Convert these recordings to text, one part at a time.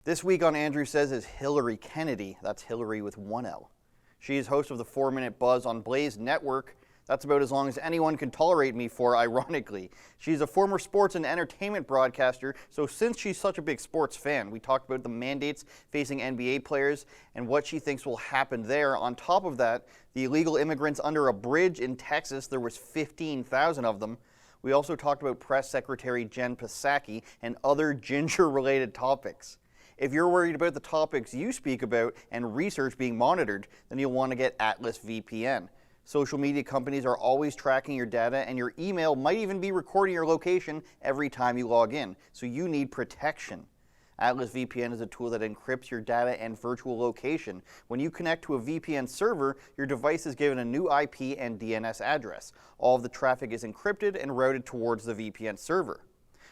This week on Andrew Says is Hilary Kennedy. That's Hilary with one L. She is host of the 4-Minute Buzz on Blaze Network. That's about as long as anyone can tolerate me for, ironically. She's a former sports and entertainment broadcaster, so since she's such a big sports fan, we talked about the mandates facing NBA players and what she thinks will happen there. On top of that, the illegal immigrants under a bridge in Texas, there was 15,000 of them. We also talked about Press Secretary Jen Psaki and other ginger-related topics. If you're worried about the topics you speak about and research being monitored, then you'll want to get Atlas VPN. Social media companies are always tracking your data, and your email might even be recording your location every time you log in, so you need protection. Atlas VPN is a tool that encrypts your data and virtual location. When you connect to a VPN server, your device is given a new IP and DNS address. All of the traffic is encrypted and routed towards the VPN server.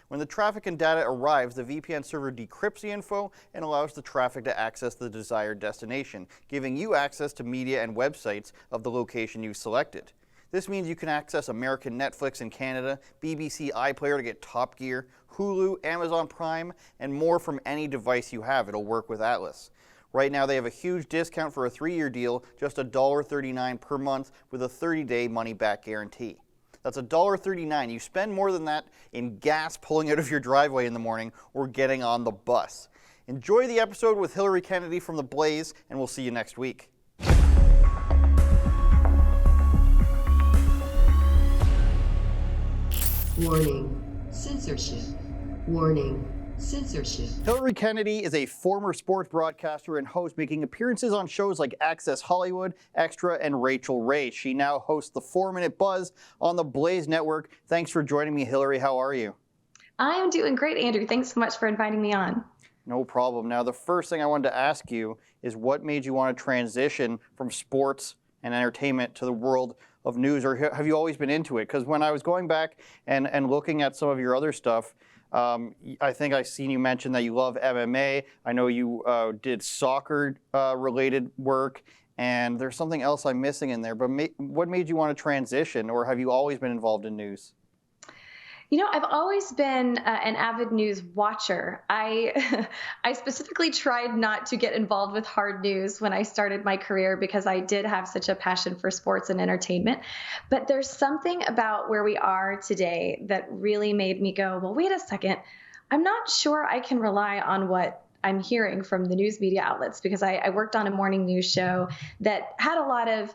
When the traffic and data arrives, the VPN server decrypts the info and allows the traffic to access the desired destination, giving you access to media and websites of the location you've selected. This means you can access American Netflix in Canada, BBC iPlayer to get Top Gear, Hulu, Amazon Prime, and more from any device you have. It'll work with Atlas. Right now, they have a huge discount for a 3-year deal, just $1.39 per month with a 30-day money-back guarantee. That's $1.39. You spend more than that in gas pulling out of your driveway in the morning or getting on the bus. Enjoy the episode with Hilary Kennedy from The Blaze, and we'll see you next week. Warning, censorship. Warning, censorship. Hilary Kennedy is a former sports broadcaster and host, making appearances on shows like Access Hollywood, Extra, and Rachel Ray. She now hosts the 4-Minute Buzz on the Blaze Network. Thanks for joining me, Hilary. How are you? I am doing great, Andrew. Thanks so much for inviting me on. No problem. Now, the first thing I wanted to ask you is what made you want to transition from sports and entertainment to the world of news, or have you always been into it? Because when I was going back and looking at some of your other stuff, I think I've seen you mention that you love MMA. I know you did soccer related work, and there's something else I'm missing in there. But what made you want to transition, or have you always been involved in news? You know, I've always been an avid news watcher. I specifically tried not to get involved with hard news when I started my career because I did have such a passion for sports and entertainment. But there's something about where we are today that really made me go, well, wait a second. I'm not sure I can rely on what I'm hearing from the news media outlets, because I worked on a morning news show that had a lot of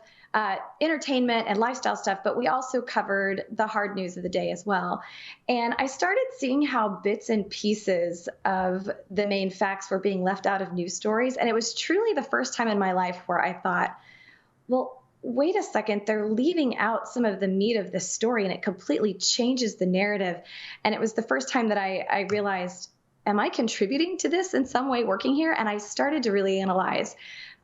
entertainment and lifestyle stuff, but we also covered the hard news of the day as well. And I started seeing how bits and pieces of the main facts were being left out of news stories. And it was truly the first time in my life where I thought, well, wait a second, they're leaving out some of the meat of this story, and it completely changes the narrative. And it was the first time that I realized, am I contributing to this in some way working here? And I started to really analyze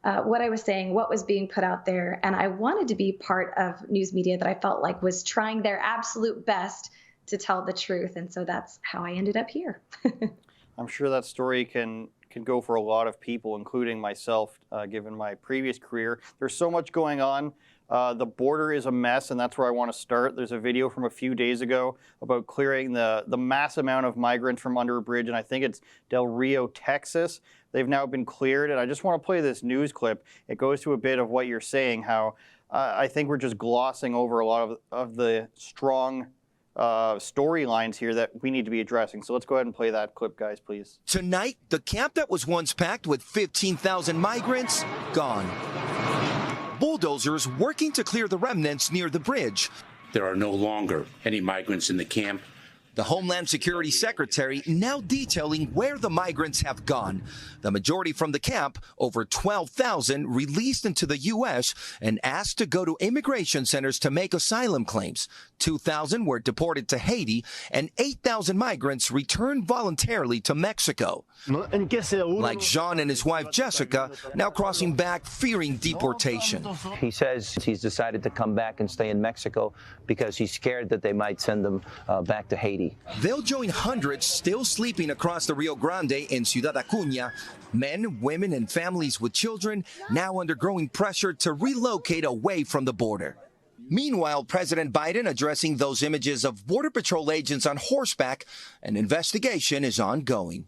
what I was saying, what was being put out there. And I wanted to be part of news media that I felt like was trying their absolute best to tell the truth. And so that's how I ended up here. I'm sure that story can go for a lot of people, including myself, given my previous career. There's so much going on. The border is a mess, and that's where I want to start. There's a video from a few days ago about clearing the mass amount of migrants from under a bridge, and I think it's Del Rio, Texas. They've now been cleared, and I just want to play this news clip. It goes to a bit of what you're saying, how I think we're just glossing over a lot of the strong storylines here that we need to be addressing. So let's go ahead and play that clip, guys, please. Tonight, the camp that was once packed with 15,000 migrants, gone. Bulldozers working to clear the remnants near the bridge. There are no longer any migrants in the camp. The Homeland Security Secretary now detailing where the migrants have gone. The majority from the camp, over 12,000, released into the U.S. and asked to go to immigration centers to make asylum claims. 2,000 were deported to Haiti, and 8,000 migrants returned voluntarily to Mexico. Like Jean and his wife Jessica, now crossing back fearing deportation. He says he's decided to come back and stay in Mexico because he's scared that they might send him back to Haiti. They'll join hundreds still sleeping across the Rio Grande in Ciudad Acuña. Men, women, and families with children now under growing pressure to relocate away from the border. Meanwhile, President Biden addressing those images of Border Patrol agents on horseback. An investigation is ongoing.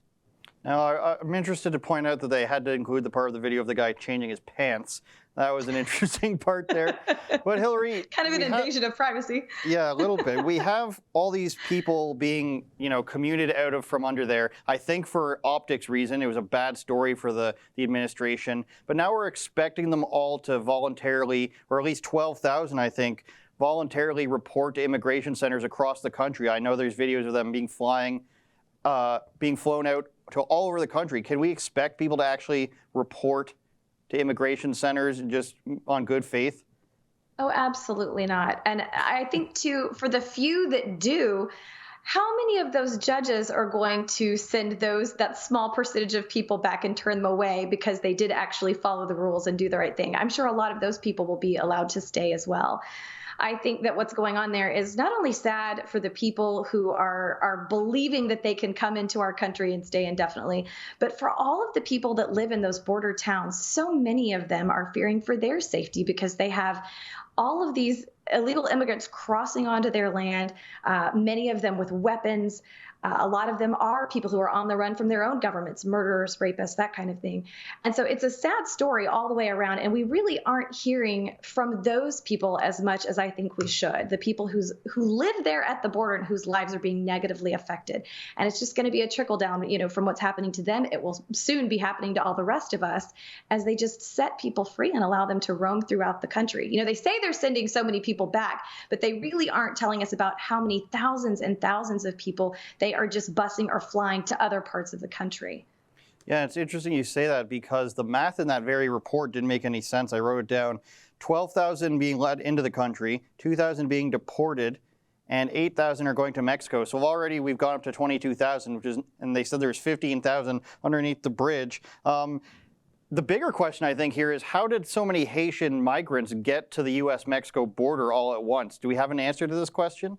Now, I'm interested to point out that they had to include the part of the video of the guy changing his pants. That was an interesting part there. But Hilary, kind of an invasion of privacy. Yeah, a little bit. We have all these people being, commuted out of from under there. I think for optics reason, it was a bad story for the administration. But now we're expecting them all to voluntarily, or at least 12,000, I think, voluntarily report to immigration centers across the country. I know there's videos of them being flown out to all over the country. Can we expect people to actually report to immigration centers just on good faith? Oh, absolutely not. And I think, too, for the few that do, how many of those judges are going to send that small percentage of people back and turn them away because they did actually follow the rules and do the right thing? I'm sure a lot of those people will be allowed to stay as well. I think that what's going on there is not only sad for the people who are believing that they can come into our country and stay indefinitely, but for all of the people that live in those border towns. So many of them are fearing for their safety because they have all of these illegal immigrants crossing onto their land, many of them with weapons. A lot of them are people who are on the run from their own governments, murderers, rapists, that kind of thing. And so it's a sad story all the way around. And we really aren't hearing from those people as much as I think we should, the people who live there at the border and whose lives are being negatively affected. And it's just going to be a trickle down, from what's happening to them. It will soon be happening to all the rest of us as they just set people free and allow them to roam throughout the country. They say they're sending so many people back, but they really aren't telling us about how many thousands and thousands of people they are just busing or flying to other parts of the country. Yeah, it's interesting you say that because the math in that very report didn't make any sense. I wrote it down. 12,000 being let into the country, 2,000 being deported, and 8,000 are going to Mexico. So already we've gone up to 22,000, and they said there's 15,000 underneath the bridge. The bigger question I think here is how did so many Haitian migrants get to the U.S.-Mexico border all at once? Do we have an answer to this question?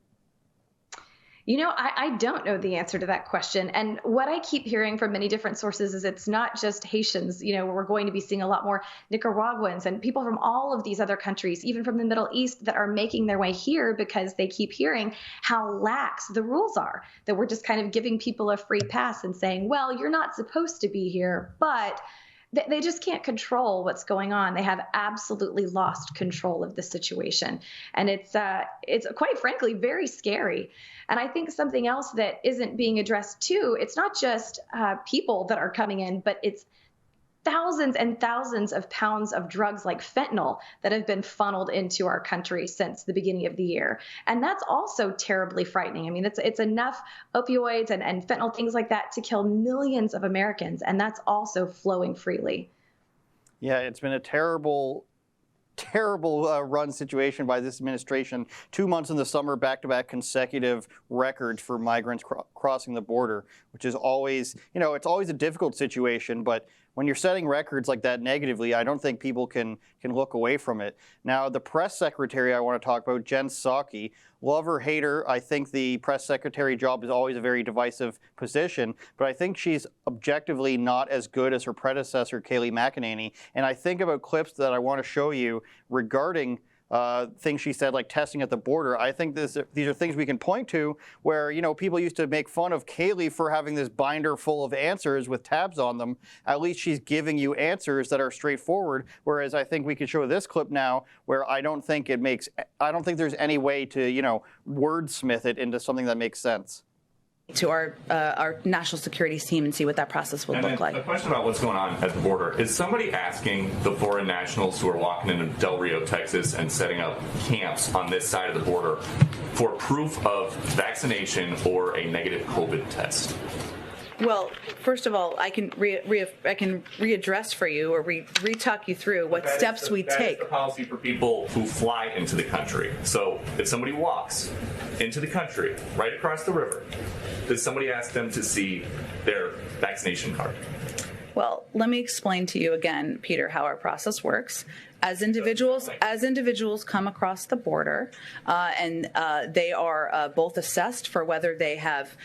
I don't know the answer to that question. And what I keep hearing from many different sources is it's not just Haitians. We're going to be seeing a lot more Nicaraguans and people from all of these other countries, even from the Middle East, that are making their way here because they keep hearing how lax the rules are, that we're just kind of giving people a free pass and saying, well, you're not supposed to be here, but they just can't control what's going on. They have absolutely lost control of the situation. And it's quite frankly very scary. And I think something else that isn't being addressed too, it's not just people that are coming in, but it's thousands and thousands of pounds of drugs like fentanyl that have been funneled into our country since the beginning of the year. And that's also terribly frightening. I mean, it's enough opioids and fentanyl, things like that, to kill millions of Americans. And that's also flowing freely. Yeah, it's been a terrible run situation by this administration. 2 months in the summer, back-to-back consecutive records for migrants crossing the border, which is always, it's always a difficult situation, but when you're setting records like that negatively, I don't think people can look away from it. Now, the press secretary I want to talk about, Jen Psaki, love or hate her, I think the press secretary job is always a very divisive position, but I think she's objectively not as good as her predecessor, Kayleigh McEnany. And I think about clips that I want to show you regarding things she said, like testing at the border. I think these are things we can point to where, people used to make fun of Kayleigh for having this binder full of answers with tabs on them. At least she's giving you answers that are straightforward, whereas I think we could show this clip now where I don't think there's any way to, wordsmith it into something that makes sense. To our national securities team and see what that process would look like. A question about what's going on at the border. Is somebody asking the foreign nationals who are walking into Del Rio, Texas and setting up camps on this side of the border for proof of vaccination or a negative COVID test? Well, first of all, I can readdress for you or re-talk you through what steps we take. That is the policy for people who fly into the country. So if somebody walks into the country right across the river, does somebody ask them to see their vaccination card? Well, let me explain to you again, Peter, how our process works. as individuals come across the border, and they are both assessed for whether they have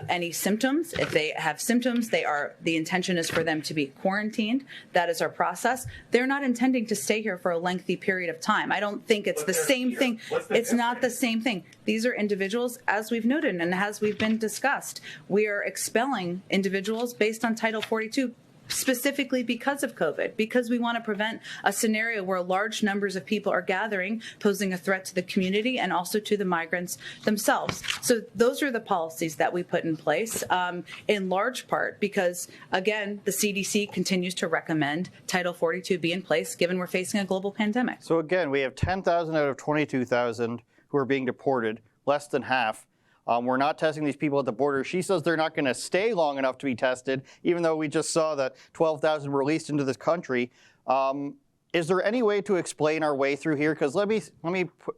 any symptoms. If they have symptoms, the intention is for them to be quarantined. That is our process. They're not intending to stay here for a lengthy period of time. I don't think it's the same thing. It's not the same thing. These are individuals, as we've noted and as we've been discussed. We are expelling individuals based on Title 42 specifically because of COVID, because we want to prevent a scenario where large numbers of people are gathering, posing a threat to the community and also to the migrants themselves. So those are the policies that we put in place, in large part because, again, the CDC continues to recommend Title 42 be in place given we're facing a global pandemic. So again, we have 10,000 out of 22,000 who are being deported, less than half. We're not testing these people at the border. She says they're not going to stay long enough to be tested, even though we just saw that 12,000 were released into this country. Is there any way to explain our way through here? Because let me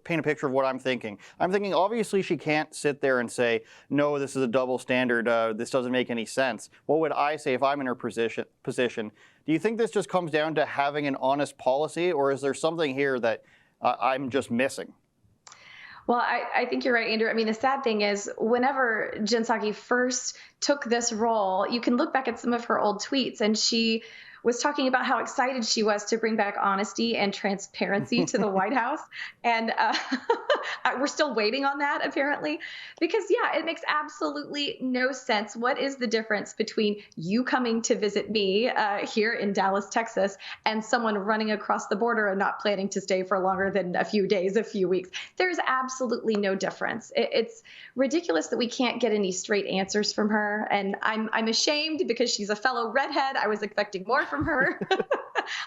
paint a picture of what I'm thinking. I'm thinking, obviously, she can't sit there and say, no, this is a double standard. This doesn't make any sense. What would I say if I'm in her position? Do you think this just comes down to having an honest policy, or is there something here that I'm just missing? Well, I think you're right, Andrew. I mean, the sad thing is whenever Jen Psaki first took this role, you can look back at some of her old tweets, and she was talking about how excited she was to bring back honesty and transparency to the White House. And we're still waiting on that, apparently, because, yeah, it makes absolutely no sense. What is the difference between you coming to visit me here in Dallas, Texas, and someone running across the border and not planning to stay for longer than a few days, a few weeks? There's absolutely no difference. It's ridiculous that we can't get any straight answers from her. And I'm ashamed because she's a fellow redhead. I was expecting more from her.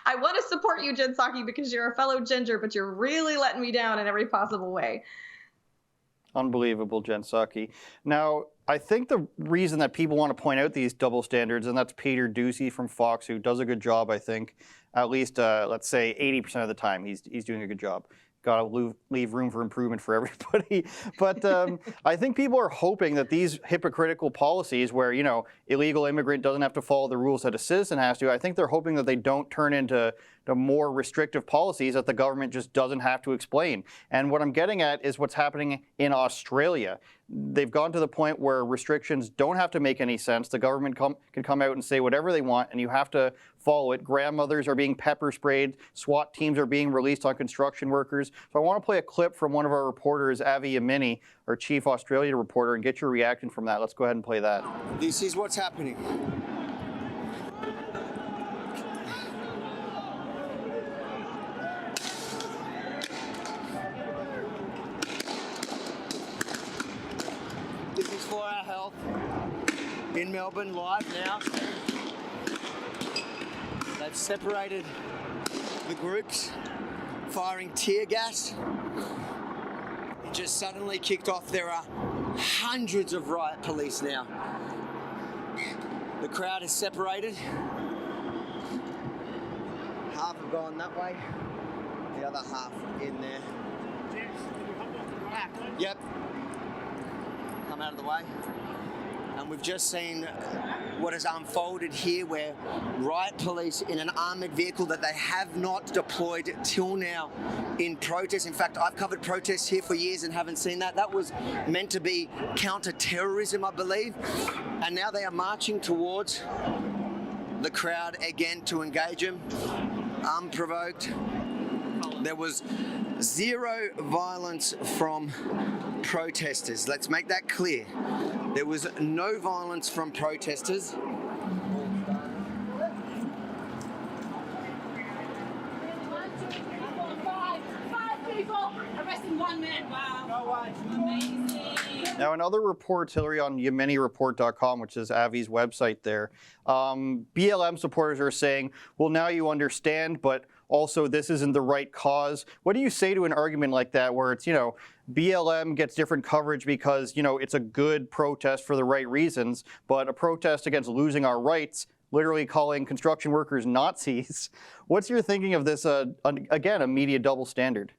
I want to support you, Jen Psaki, because you're a fellow ginger, but you're really letting me down in every possible way. Unbelievable, Jen Psaki. Now, I think the reason that people want to point out these double standards, and that's Peter Doocy from Fox, who does a good job, I think, at least, let's say 80% of the time, he's doing a good job. Got to leave room for improvement for everybody. But I think people are hoping that these hypocritical policies where, you know, illegal immigrant doesn't have to follow the rules that a citizen has to, I think they're hoping that they don't turn into the more restrictive policies that the government just doesn't have to explain. And what I'm getting at is what's happening in Australia. They've gone to the point where restrictions don't have to make any sense. The government can come out and say whatever they want, and you have to follow it. Grandmothers are being pepper sprayed. SWAT teams are being released on construction workers. So I want to play a clip from one of our reporters, Avi Yamini, our chief Australia reporter, and get your reaction from that. Let's go ahead and play that. This is what's happening. This is for our health. In Melbourne, live now. They've separated the groups, firing tear gas. It just suddenly kicked off. There are hundreds of riot police now. The crowd is separated. Half have gone that way, the other half in there. Yep. Come out of the way. And we've just seen what has unfolded here, where riot police in an armoured vehicle that they have not deployed till now in protest. In fact, I've covered protests here for years and haven't seen that. That was meant to be counter-terrorism, I believe. And now they are marching towards the crowd again to engage them, unprovoked. There was zero violence from protesters. Let's make that clear. There was no violence from protesters. 5 people arresting 1 man. Wow. No way. Amazing. Now, in other reports, Hilary, on YemeniReport.com, which is Avi's website there, BLM supporters are saying, well, now you understand, but also this isn't the right cause. What do you say to an argument like that where it's, you know, BLM gets different coverage because, you know, it's a good protest for the right reasons, but a protest against losing our rights, literally calling construction workers Nazis. What's your thinking of this, again, a media double standard?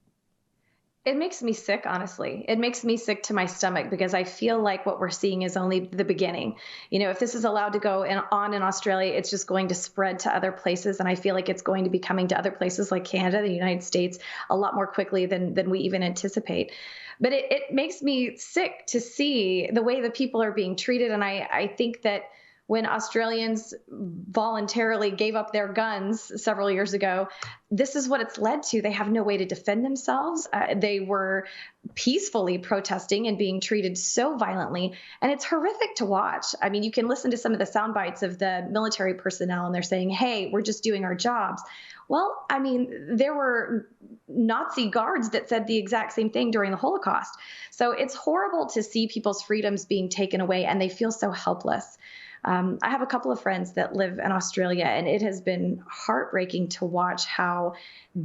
It makes me sick, honestly. It makes me sick to my stomach because I feel like what we're seeing is only the beginning. If this is allowed to go on in Australia, it's just going to spread to other places. And I feel like it's going to be coming to other places like Canada, the United States, a lot more quickly than we even anticipate. But it makes me sick to see the way that people are being treated. And I think that when Australians voluntarily gave up their guns several years ago, this is what it's led to. They have no way to defend themselves. They were peacefully protesting and being treated so violently. And it's horrific to watch. I mean, you can listen to some of the sound bites of the military personnel, and they're saying, hey, we're just doing our jobs. Well, I mean, there were Nazi guards that said the exact same thing during the Holocaust. So it's horrible to see people's freedoms being taken away, and they feel so helpless. I have a couple of friends that live in Australia, and it has been heartbreaking to watch how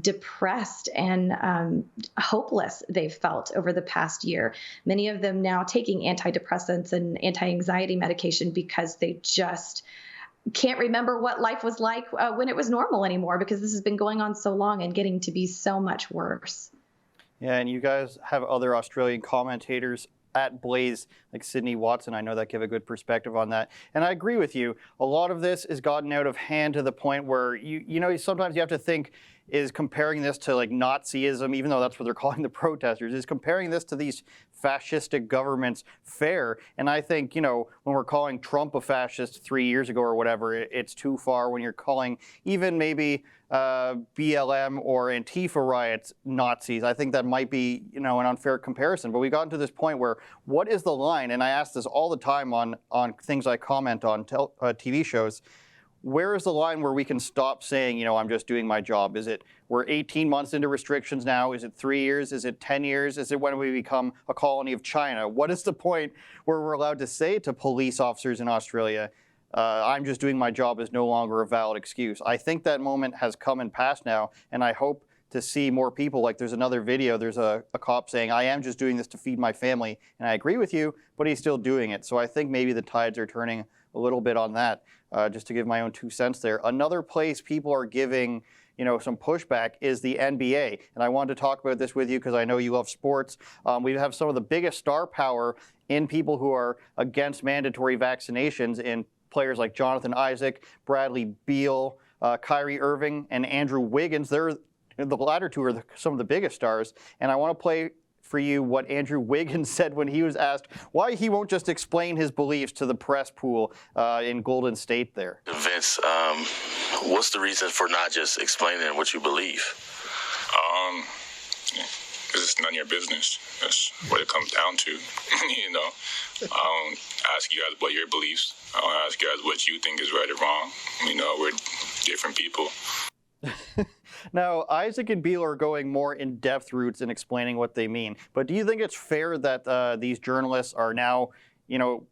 depressed and hopeless they've felt over the past year. Many of them now taking antidepressants and anti-anxiety medication because they just can't remember what life was like when it was normal anymore, because this has been going on so long and getting to be so much worse. Yeah, and you guys have other Australian commentators at Blaze, like Sydney Watson. I know that give a good perspective on that. And I agree with you. A lot of this has gotten out of hand to the point where, you know, sometimes you have to think, is comparing this to like Nazism, even though that's what they're calling the protesters, is comparing this to these fascistic governments fair? And I think, you know, when we're calling Trump a fascist 3 years ago or whatever, it's too far. When you're calling even maybe BLM or Antifa riots Nazis, I think that might be, you know, an unfair comparison. But we've gotten to this point where, what is the line? And I ask this all the time on things I comment on TV shows. Where is the line where we can stop saying, you know, I'm just doing my job? Is it we're 18 months into restrictions now? Is it 3 years? Is it 10 years? Is it when we become a colony of China? What is the point where we're allowed to say to police officers in Australia, I'm just doing my job is no longer a valid excuse? I think that moment has come and passed now, and I hope to see more people. Like there's another video, there's a cop saying, I am just doing this to feed my family, and I agree with you, but he's still doing it. So I think maybe the tides are turning a little bit on that, just to give my own 2 cents there. Another place people are giving, you know, some pushback is the NBA. And I wanted to talk about this with you because I know you love sports. We have some of the biggest star power in people who are against mandatory vaccinations in players like Jonathan Isaac, Bradley Beal, Kyrie Irving, and Andrew Wiggins. The latter two are some of the biggest stars. And I want to play for you what Andrew Wiggins said when he was asked why he won't just explain his beliefs to the press pool in Golden State there. Vince, what's the reason for not just explaining what you believe? Because it's none of your business. That's what it comes down to. You know, I don't ask you guys what your beliefs. I don't ask you guys what you think is right or wrong. You know, we're different people. Now, Isaac and Beal are going more in-depth routes in explaining what they mean. But do you think it's fair that these journalists are now, you know,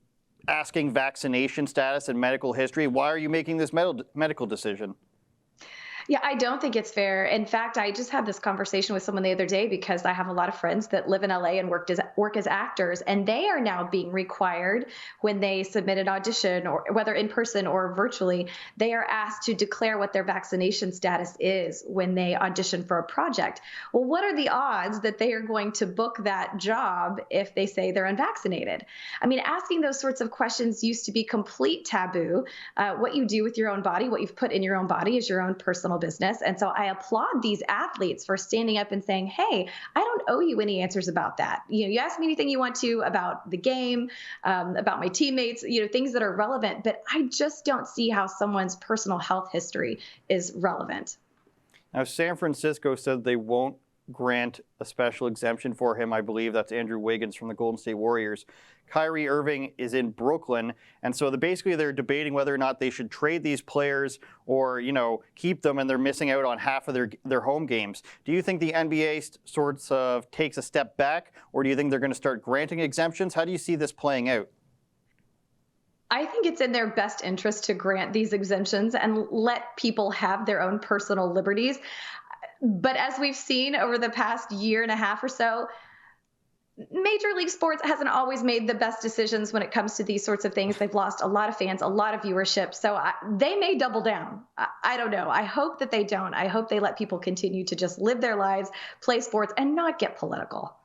asking vaccination status and medical history? Why are you making this medical decision? Yeah, I don't think it's fair. In fact, I just had this conversation with someone the other day because I have a lot of friends that live in LA and work as actors, and they are now being required when they submit an audition, or whether in person or virtually, they are asked to declare what their vaccination status is when they audition for a project. Well, what are the odds that they are going to book that job if they say they're unvaccinated? I mean, asking those sorts of questions used to be complete taboo. What you do with your own body, what you've put in your own body, is your own personal business. And so I applaud these athletes for standing up and saying, hey, I don't owe you any answers about that. You know, you ask me anything you want to about the game, about my teammates, you know, things that are relevant, but I just don't see how someone's personal health history is relevant. Now, San Francisco said they won't grant a special exemption for him. I believe that's Andrew Wiggins from the Golden State Warriors. Kyrie Irving is in Brooklyn, and so basically they're debating whether or not they should trade these players or, you know, keep them, and they're missing out on half of their home games. Do you think the NBA sorts of takes a step back, or do you think they're going to start granting exemptions? How do you see this playing out? I think it's in their best interest to grant these exemptions and let people have their own personal liberties. But as we've seen over the past year and a half or so, Major League Sports hasn't always made the best decisions when it comes to these sorts of things. They've lost a lot of fans, a lot of viewership. So they may double down. I don't know. I hope that they don't. I hope they let people continue to just live their lives, play sports, and not get political.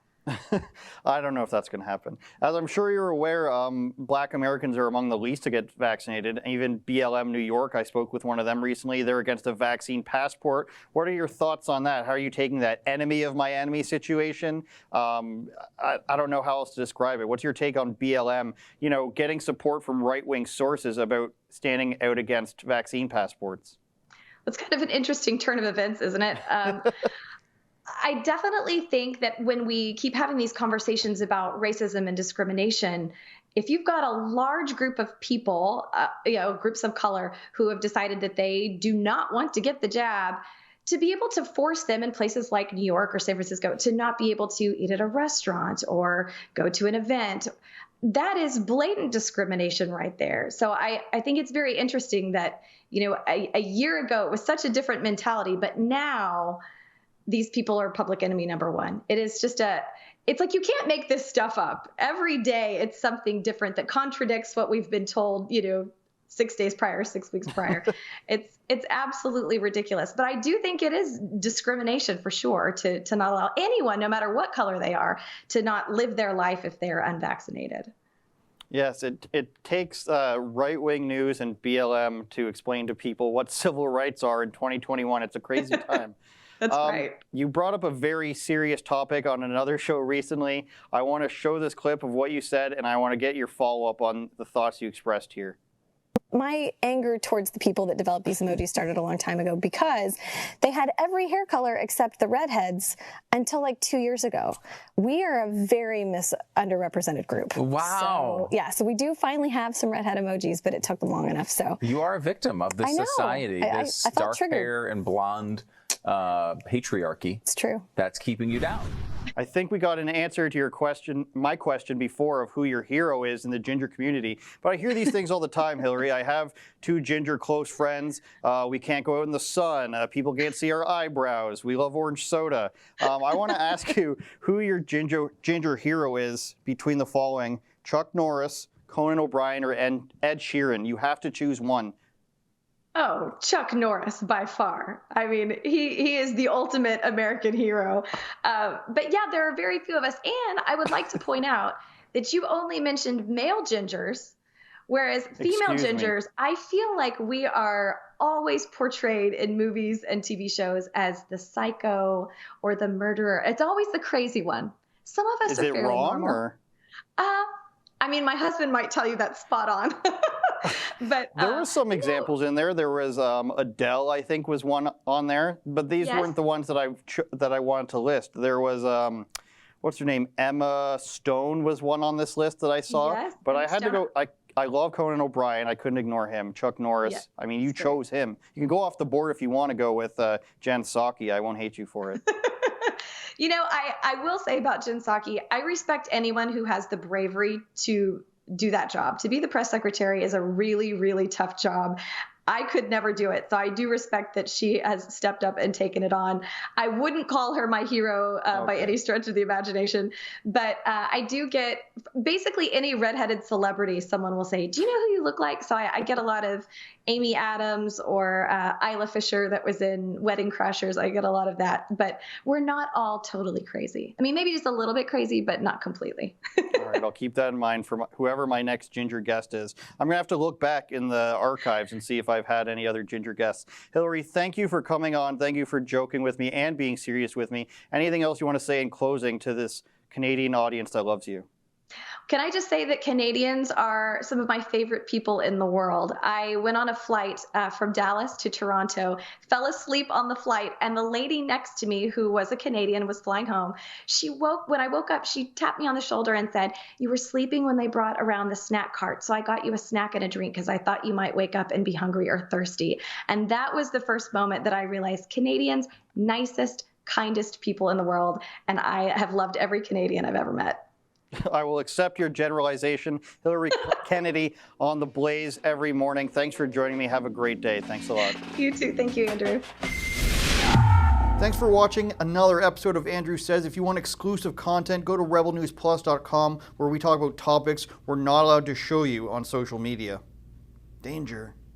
I don't know if that's going to happen. As I'm sure you're aware, Black Americans are among the least to get vaccinated. Even BLM New York, I spoke with one of them recently. They're against a vaccine passport. What are your thoughts on that? How are you taking that enemy of my enemy situation? I don't know how else to describe it. What's your take on BLM, getting support from right-wing sources about standing out against vaccine passports? It's kind of an interesting turn of events, isn't it? I definitely think that when we keep having these conversations about racism and discrimination, if you've got a large group of people, groups of color who have decided that they do not want to get the jab, to be able to force them in places like New York or San Francisco to not be able to eat at a restaurant or go to an event, that is blatant discrimination right there. So I think it's very interesting that, a year ago it was such a different mentality, but now these people are public enemy number one. It is just it's like you can't make this stuff up. Every day it's something different that contradicts what we've been told, 6 days prior, 6 weeks prior. It's absolutely ridiculous. But I do think it is discrimination for sure to not allow anyone, no matter what color they are, to not live their life if they're unvaccinated. Yes, it takes right-wing news and BLM to explain to people what civil rights are in 2021. It's a crazy time. That's right. You brought up a very serious topic on another show recently. I want to show this clip of what you said, and I want to get your follow-up on the thoughts you expressed here. My anger towards the people that developed these emojis started a long time ago because they had every hair color except the redheads until like 2 years ago. We are a very underrepresented group. Wow. So we do finally have some redhead emojis, but it took them long enough. So you are a victim of this society, this dark hair and blonde patriarchy. It's true. That's keeping you down. I think we got an answer to your question, my question before, of who your hero is in the ginger community. But I hear these things all the time, Hilary. I have 2 ginger close friends. We can't go out in the sun. People can't see our eyebrows. We love orange soda. I want to ask you who your ginger hero is between the following: Chuck Norris, Conan O'Brien, or Ed Sheeran. You have to choose one. Oh, Chuck Norris, by far. I mean, he is the ultimate American hero. But yeah, there are very few of us. And I would like to point out that you only mentioned male gingers, whereas female gingers, I feel like we are always portrayed in movies and TV shows as the psycho or the murderer. It's always the crazy one. Some of us are fairly normal. Is it wrong, or? I mean, my husband might tell you that's spot on. But there were some examples in there. There was Adele, I think, was one on there, but these weren't the ones that I wanted to list. There was what's her name? Emma Stone was one on this list that I saw. Yes, but I had to go. I love Conan O'Brien. I couldn't ignore him. Chuck Norris. Yeah, I mean, you chose him. You can go off the board if you want to go with Jen Psaki. I won't hate you for it. I will say about Jen Psaki, I respect anyone who has the bravery to do that job. To be the press secretary is a really, really tough job. I could never do it. So I do respect that she has stepped up and taken it on. I wouldn't call her my hero by any stretch of the imagination, but I do get basically any redheaded celebrity, someone will say, do you know who you look like? So I get a lot of Amy Adams or Isla Fisher that was in Wedding Crashers. I get a lot of that, but we're not all totally crazy. I mean, maybe just a little bit crazy, but not completely. All right, I'll keep that in mind for whoever my next ginger guest is. I'm going to have to look back in the archives and see if I've had any other ginger guests. Hilary, thank you for coming on. Thank you for joking with me and being serious with me. Anything else you want to say in closing to this Canadian audience that loves you? Can I just say that Canadians are some of my favorite people in the world. I went on a flight from Dallas to Toronto, fell asleep on the flight, and the lady next to me, who was a Canadian, was flying home. When I woke up, she tapped me on the shoulder and said, "You were sleeping when they brought around the snack cart, so I got you a snack and a drink because I thought you might wake up and be hungry or thirsty." And that was the first moment that I realized Canadians, nicest, kindest people in the world, and I have loved every Canadian I've ever met. I will accept your generalization. Hilary Kennedy on The Blaze every morning. Thanks for joining me. Have a great day. Thanks a lot. You too. Thank you, Andrew. Thanks for watching another episode of Andrew Says. If you want exclusive content, go to rebelnewsplus.com, where we talk about topics we're not allowed to show you on social media. Danger.